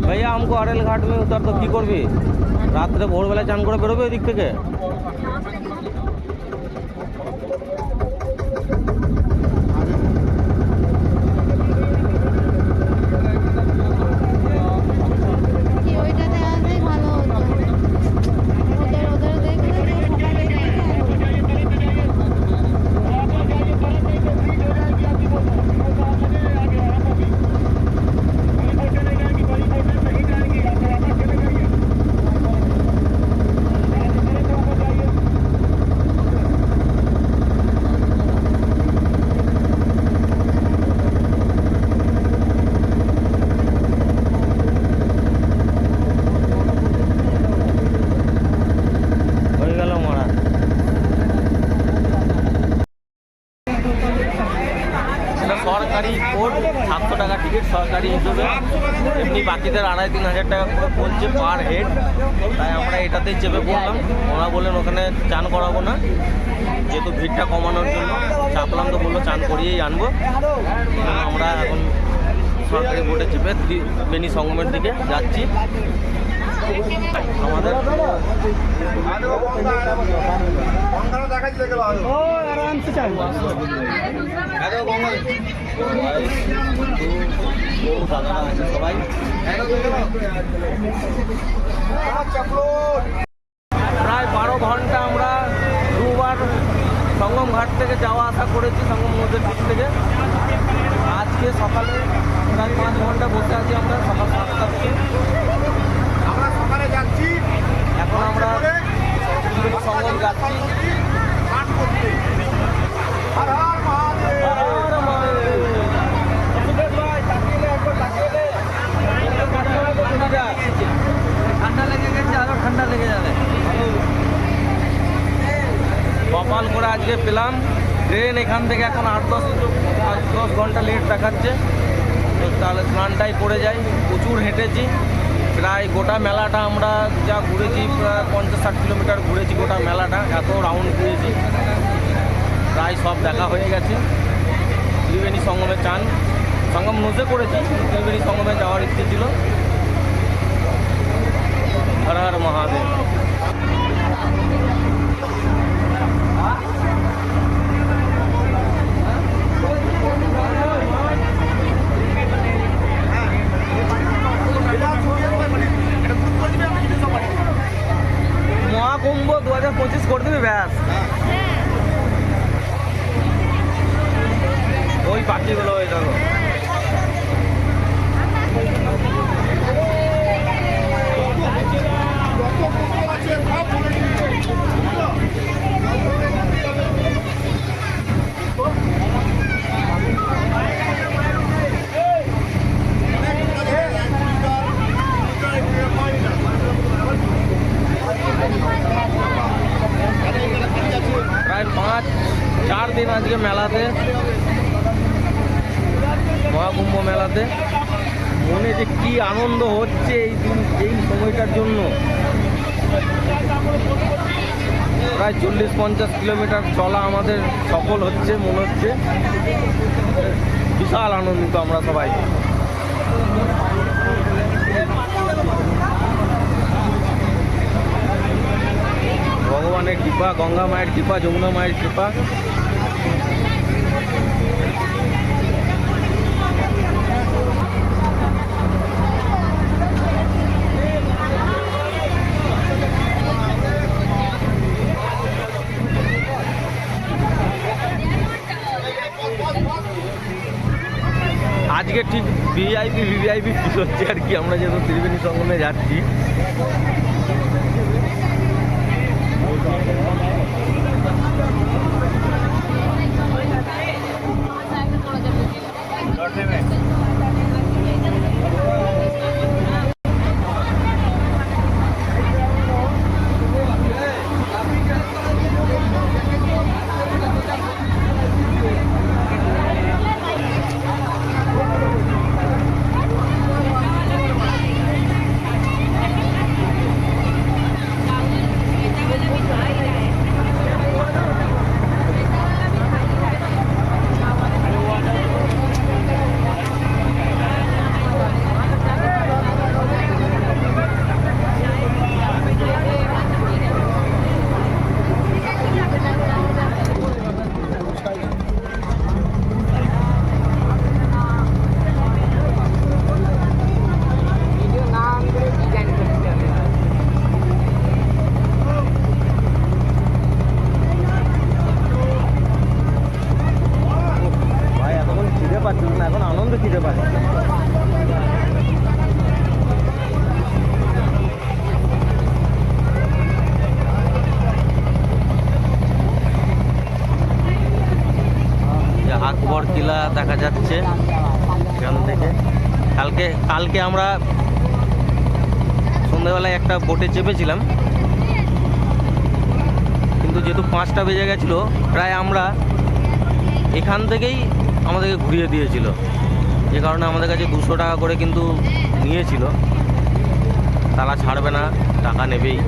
भैया हमको अरेल घाट में उतर तो की करबी रात्रे भोरबेला चान करे बेरोबे ওই দিক থেকে সরকারি কোড 700 টাকা টিকিট সরকারি হিসেবে এমনি বাকিদের 2500-3000 টাকা করে বলছে পার হেড তাই আমরা এটাতেই চেপে পড়লাম ওরা বললেন ওখানে চান করাবো না যেহেতু ভিড়টা কমানোর জন্য চাপলাম তো বললো চান করিয়েই আনবো আমরা এখন সরকারি বোটে চেপে বেনি সঙ্গমের দিকে যাচ্ছি আমাদের সবাই প্রায় 12 ঘন্টা আমরা দুবার সঙ্গম ঘাট থেকে যাওয়া আসা করেছি সঙ্গম নদীর দিক থেকে আজকে সকালে প্রায় 5 ঘন্টা বসে আছি আমরা সকাল 7টা থেকে আমরা সকালে যাচ্ছি এখন আমরা সঙ্গম যাচ্ছি ঠান্ডা লেগে গেছে আরো ঠান্ডা লেগে যাবে কপাল করে আজকে পেলাম ট্রেন এখান থেকে এখন 8-10 ঘন্টা লেট দেখাচ্ছে তো তাহলে স্নানটাই করে যাই প্রচুর হেঁটেছি প্রায় গোটা মেলাটা আমরা যা ঘুরেছি প্রায় 50-60 কিলোমিটার ঘুরেছি গোটা মেলাটা এত রাউন্ড ঘুরেছি প্রায় সব দেখা হয়ে গেছে ত্রিবেণী সঙ্গমে চান সঙ্গম নজে করেছি ত্রিবেণী সঙ্গমে যাওয়ার ইচ্ছে ছিল হর হর মহাদেব মহাকুম্ভ 2025 করে দিবি ব্যাস ওই পাখিগুলো ওই দেখো প্রায় 5-4 দিন আজকে মেলাতে মহাকুম্ভ মেলাতে মনে যে কি আনন্দ হচ্ছে এই সময়টার জন্য প্রায় 40-50 কিলোমিটার চলা আমাদের সফল হচ্ছে মনে হচ্ছে বিশাল আনন্দিত আমরা সবাই ভগবানের কৃপা গঙ্গা মায়ের কৃপা যমুনা মায়ের কৃপা আজকে ঠিক ভিআইপি ফিল হচ্ছে আর কি আমরা যেহেতু ত্রিবেণী সঙ্গমে যাচ্ছি লাহোর কিলা দেখা যাচ্ছে এখান থেকে। কালকে আমরা সন্ধ্যাবেলায় একটা বোটে চেপেছিলাম, কিন্তু যেহেতু 5টা বেজে গেছিলো, প্রায় আমরা এখান থেকেই আমাদেরকে ঘুরিয়ে দিয়েছিল, যে কারণে আমাদের কাছে 200 টাকা করে কিন্তু নিয়েছিল। তারা ছাড়বে না, টাকা নেবেই।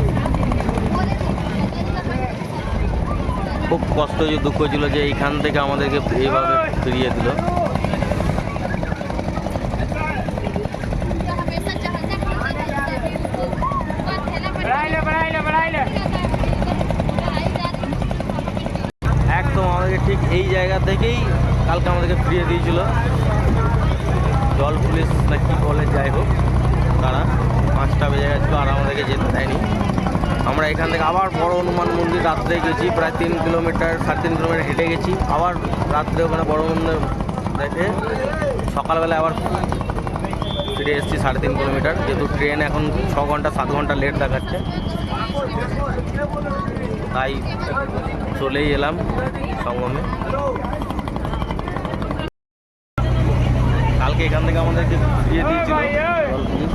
খুব কষ্ট, যে দুঃখ ছিল যে এইখান থেকে আমাদেরকে এইভাবে ফিরিয়ে দিল। একদম আমাদেরকে ঠিক এই জায়গা থেকেই কালকে আমাদেরকে ফিরিয়ে দিয়েছিল জল পুলিশ না কি বলে, যাই হোক, তারা 5টা বেজে গেছিলো আর আমাদেরকে যেতে দেয়নি। আমরা এখান থেকে আবার বড় হনুমান মন্দির রাত্রে গেছি, প্রায় 3 কিলোমিটার 3.5 কিলোমিটার হেঁটে গেছি। আবার রাত্রে ওখানে বড় মন্দির দেখে সকালবেলা আবার ফিরে এসেছি 3.5 কিলোমিটার, যেহেতু ট্রেন এখন 6 ঘন্টা 7 ঘন্টা লেট দেখাচ্ছে, তাই চলেই এলাম সঙ্গমে। কালকে এখান থেকে আমাদেরকে ফিরিয়ে দিয়েছিল জল পুলিশ।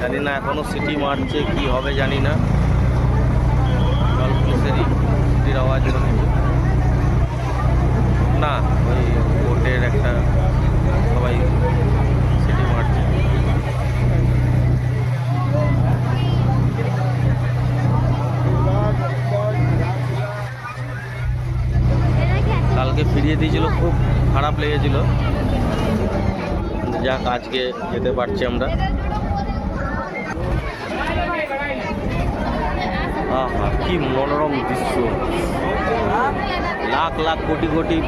জানি না এখনো সিটি মারছে, কি হবে জানি না। জল পুলিশেরই সিটির আওয়াজ না, ওই বোটের একটা সবাই সিটি মারছে। কালকে ফিরিয়ে দিয়েছিল, খুব খারাপ লেগেছিল, যাক আজকে যেতে পারছি আমরা। আহা, কি মনোরম দৃশ্য, লাখ লাখ কোটি কোটি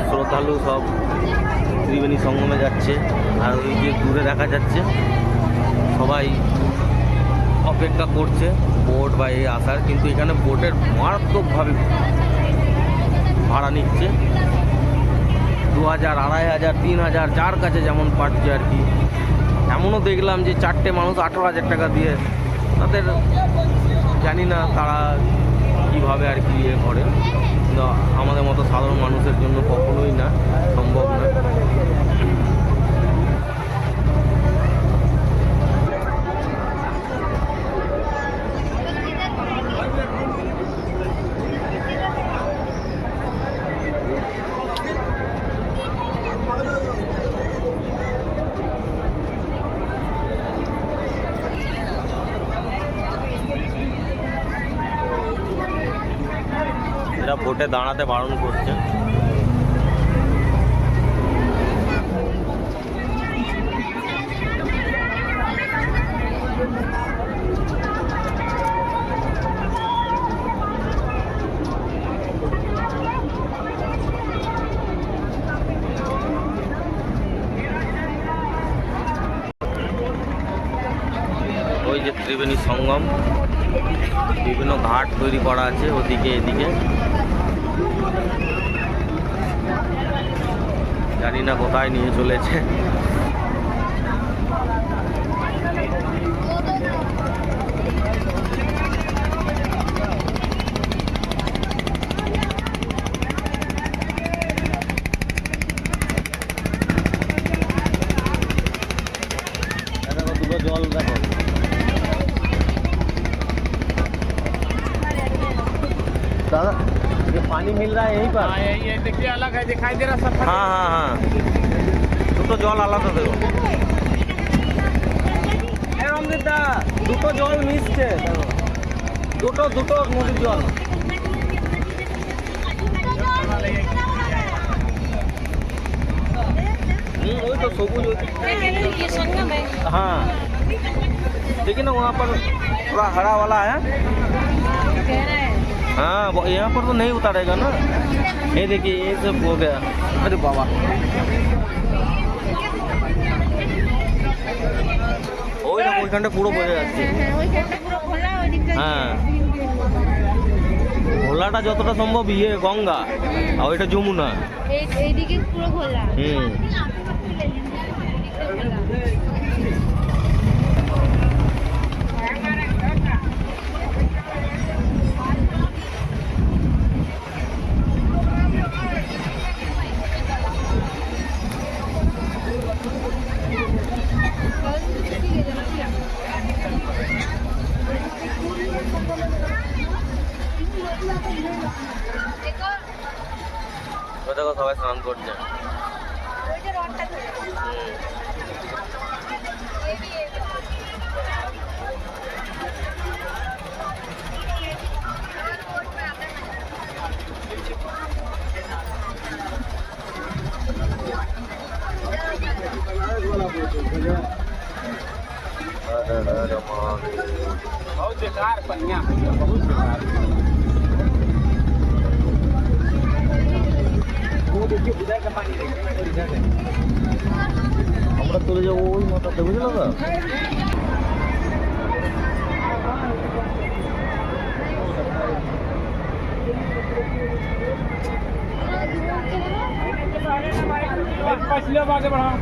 শ্রদ্ধালু সব ত্রিবেণী সঙ্গমে যাচ্ছে, আর ওই যে দূরে দেখা যাচ্ছে সবাই অপেক্ষা করছে বোট বা এই আসার, কিন্তু এখানে বোটের মারাত্মকভাবে ভাড়া নিচ্ছে। 2000, 2500, 3000, যার কাছে যেমন পাচ্ছে আর কি। এমনও দেখলাম যে 4টে মানুষ 18,000 টাকা দিয়ে, তাদের জানি না তারা কীভাবে আর কি ইয়ে করে, কিন্তু আমাদের মতো সাধারণ মানুষের জন্য কখনোই না, সম্ভব না। এরা বোটে দাঁড়াতে বারণ করছে। ওই যে ত্রিবেণী সঙ্গম, বিভিন্ন ঘাট তৈরি করা আছে ওদিকে এদিকে, জানি না কোথায় নিয়ে চলেছে। দেখো দুটো জল, দেখো दादा, ये पानी मिल रहा है यहीं पर? हाँ, ये देखिए अलग है, दिखाई दे रहा सब। हाँ हाँ हाँ, দুটো জল আলাদা দেবো। অমৃতা, দুটো জল মিশছে, দেখো দুটো দুটো নদীর জল। वही तो सबूज। ये संगम है। हाँ, देखिए ना वहाँ पर पूरा हरा वाला है। गहरा है। हाँ, यहाँ पर तो नहीं उतारेगा ना। ये देखिए ये सब हो गया। अरे बाबा, ওই না ওইখানটা পুরো বোঝা যাচ্ছে। ওইখানটা পুরো খোলা, ওইদিকটা হ্যাঁ, ভোলাটা যতটা সম্ভব ইয়ে গঙ্গা, আর ওইটা যমুনা। এইদিকে পুরো খোলা। হুম, ওই দেখো সবাই স্নান করছে। बहुत बेकार बढ़िया बहुत बेकार। वो देखिए उधर का पानी देखिए इधर है। আমরা চলে যাবো ওই মাথাতে, বুঝলো না? पछले आगे बढ़ाओ।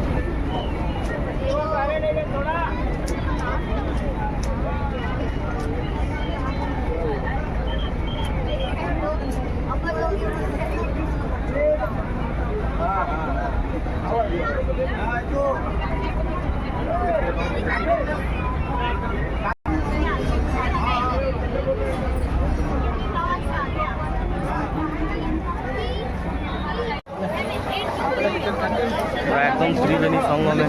আমরা একদম ত্রিবেণী সঙ্গমে।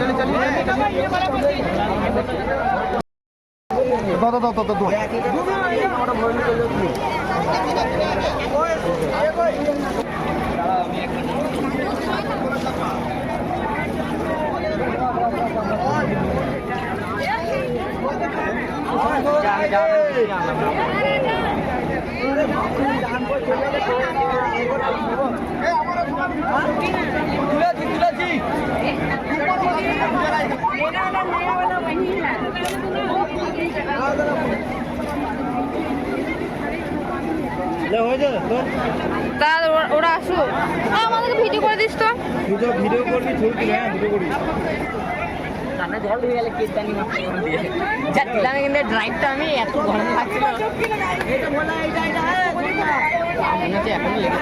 তার ওরা আসুক, আমাদেরকে ভিডিও করে দিস তো। ভিডিও করবি ছবি হ্যাঁ ভিডিও করবি। কানে জল হয়ে গেলে কেদানি মারতে করে দিয়ে যা দিলাম কিন্তু ড্রাইভটা আমি এত গরম লাগছিল মনে হচ্ছে এখনো লেগে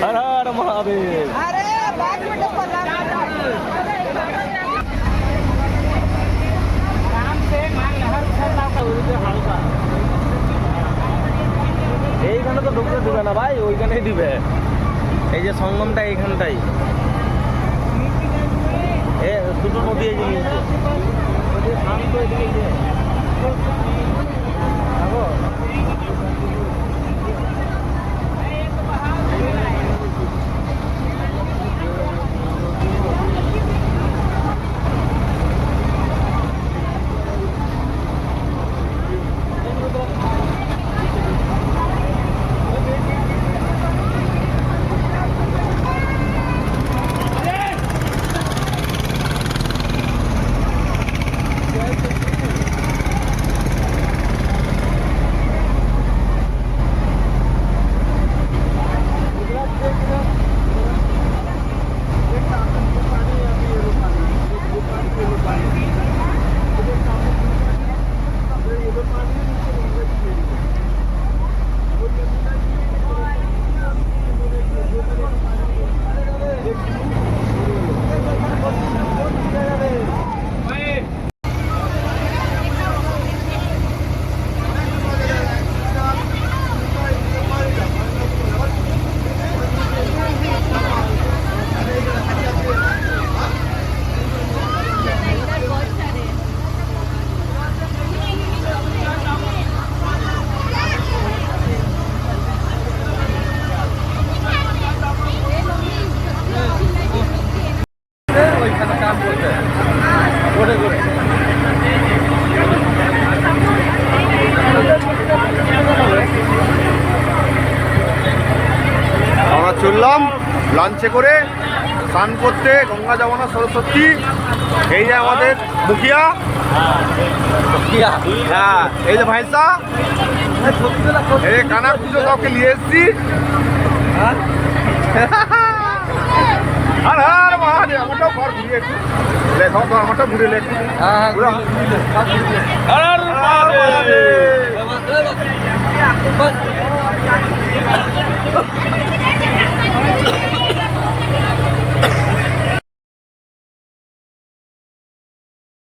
হর হর মহাদেব। এইখানে তো ঢুকতে দিবে না ভাই, ওইখানেই দিবে। এই যে সঙ্গমটা এইখানটাই, এ দুটো নদী এই জিনিস শান্ত এদিকে। আমরা চললাম লঞ্চে করে স্নান করতে গঙ্গা যমুনা সরস্বতী। এই যে আমাদের মুখিয়া, হ্যাঁ এই যে ভাইসা, এই কানা পুজো কাউকে নিয়ে এসছি। আর মহাদেব আমারটাও ঘর ঘুরিয়ে একটু লেখাও তো আমারটা ঘুরে লেখ হ্যাঁ পুরো হ্যাঁ আর মহাদেব।